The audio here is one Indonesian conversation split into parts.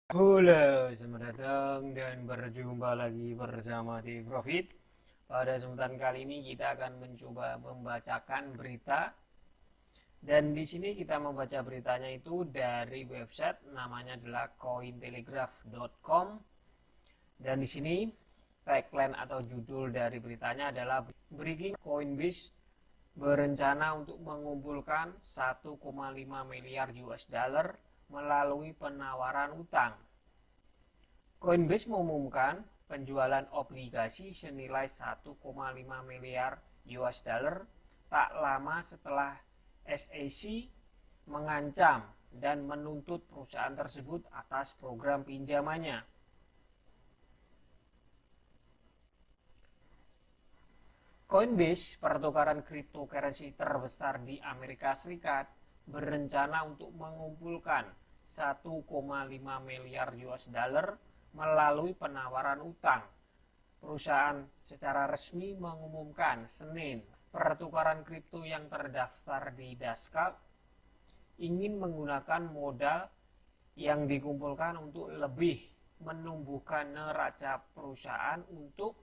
Halo, selamat datang dan berjumpa lagi bersama di Profit. Pada kesempatan kali ini kita akan mencoba membacakan berita dan di sini kita membaca beritanya itu dari website namanya adalah cointelegraph.com dan di sini tagline atau judul dari beritanya adalah Breaking Coinbase berencana untuk mengumpulkan 1,5 miliar US dollar melalui penawaran utang. Coinbase mengumumkan penjualan obligasi senilai 1,5 miliar US dollar tak lama setelah SEC mengancam dan menuntut perusahaan tersebut atas program pinjamannya. Coinbase, pertukaran cryptocurrency terbesar di Amerika Serikat, berencana untuk mengumpulkan 1,5 miliar US dollar melalui penawaran utang. Perusahaan secara resmi mengumumkan Senin, pertukaran kripto yang terdaftar di Dascap ingin menggunakan modal yang dikumpulkan untuk lebih menumbuhkan neraca perusahaan untuk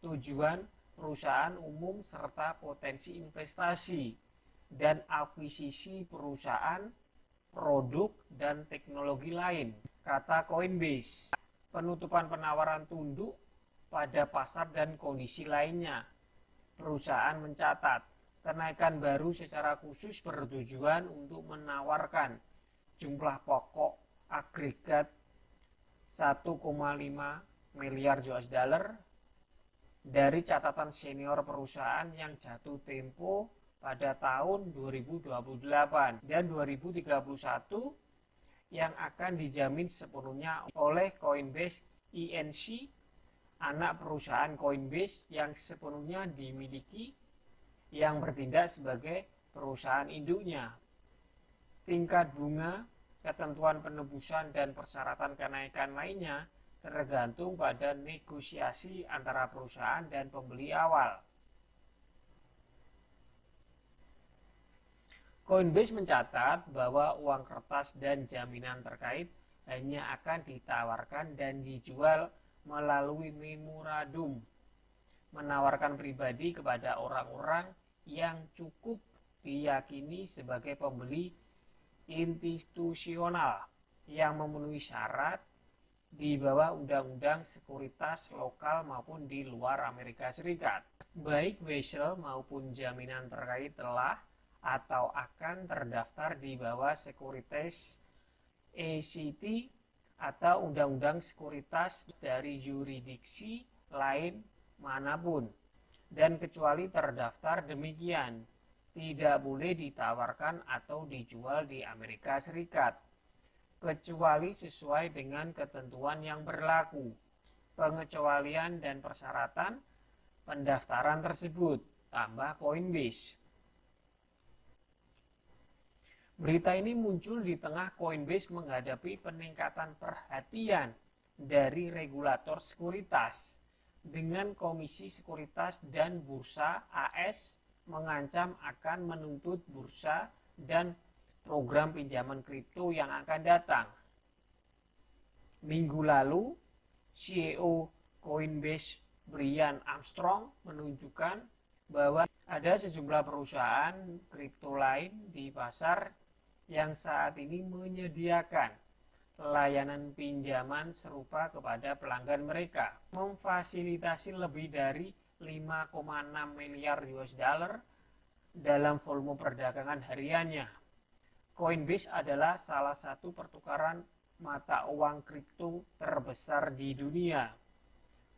tujuan perusahaan umum serta potensi investasi dan akuisisi perusahaan, produk, dan teknologi lain, kata Coinbase. Penutupan penawaran tunduk pada pasar dan kondisi lainnya. Perusahaan mencatat kenaikan baru secara khusus bertujuan untuk menawarkan jumlah pokok agregat 1,5 miliar US dollar dari catatan senior perusahaan yang jatuh tempo pada tahun 2028 dan 2031 yang akan dijamin sepenuhnya oleh Coinbase Inc., anak perusahaan Coinbase yang sepenuhnya dimiliki yang bertindak sebagai perusahaan induknya. Tingkat bunga, ketentuan penebusan dan persyaratan kenaikan lainnya tergantung pada negosiasi antara perusahaan dan pembeli awal. Coinbase mencatat bahwa uang kertas dan jaminan terkait hanya akan ditawarkan dan dijual melalui memorandum, menawarkan pribadi kepada orang-orang yang cukup diyakini sebagai pembeli institusional yang memenuhi syarat di bawah undang-undang sekuritas lokal maupun di luar Amerika Serikat. Baik wesel maupun jaminan terkait telah atau akan terdaftar di bawah sekuritas ACT atau undang-undang sekuritas dari yurisdiksi lain manapun. Dan kecuali terdaftar demikian, tidak boleh ditawarkan atau dijual di Amerika Serikat, kecuali sesuai dengan ketentuan yang berlaku. Pengecualian dan persyaratan pendaftaran tersebut, tambah Coinbase. Berita ini muncul di tengah Coinbase menghadapi peningkatan perhatian dari regulator sekuritas dengan Komisi Sekuritas dan Bursa AS mengancam akan menuntut bursa dan program pinjaman kripto yang akan datang. Minggu lalu, CEO Coinbase Brian Armstrong menunjukkan bahwa ada sejumlah perusahaan kripto lain di pasar yang saat ini menyediakan layanan pinjaman serupa kepada pelanggan mereka, memfasilitasi lebih dari 5,6 miliar US dollar dalam volume perdagangan hariannya. Coinbase adalah salah satu pertukaran mata uang kripto terbesar di dunia.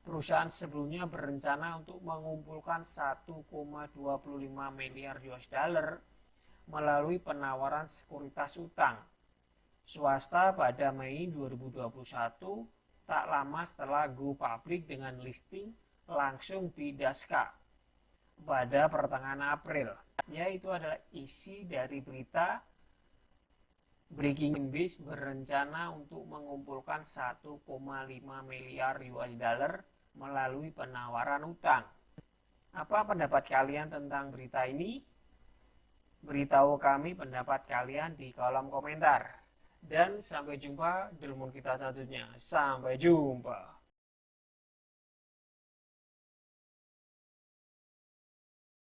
Perusahaan sebelumnya berencana untuk mengumpulkan 1,25 miliar US dollar melalui penawaran sekuritas utang swasta pada Mei 2021, tak lama setelah go public dengan listing langsung di Dascap pada pertengahan April. Yaitu adalah isi dari berita Breaking Coinbase berencana untuk mengumpulkan 1,5 miliar US dollar melalui penawaran utang. Apa pendapat kalian tentang berita ini? Beritahu kami pendapat kalian di kolom komentar. Dan sampai jumpa di ilmu kita selanjutnya. Sampai jumpa.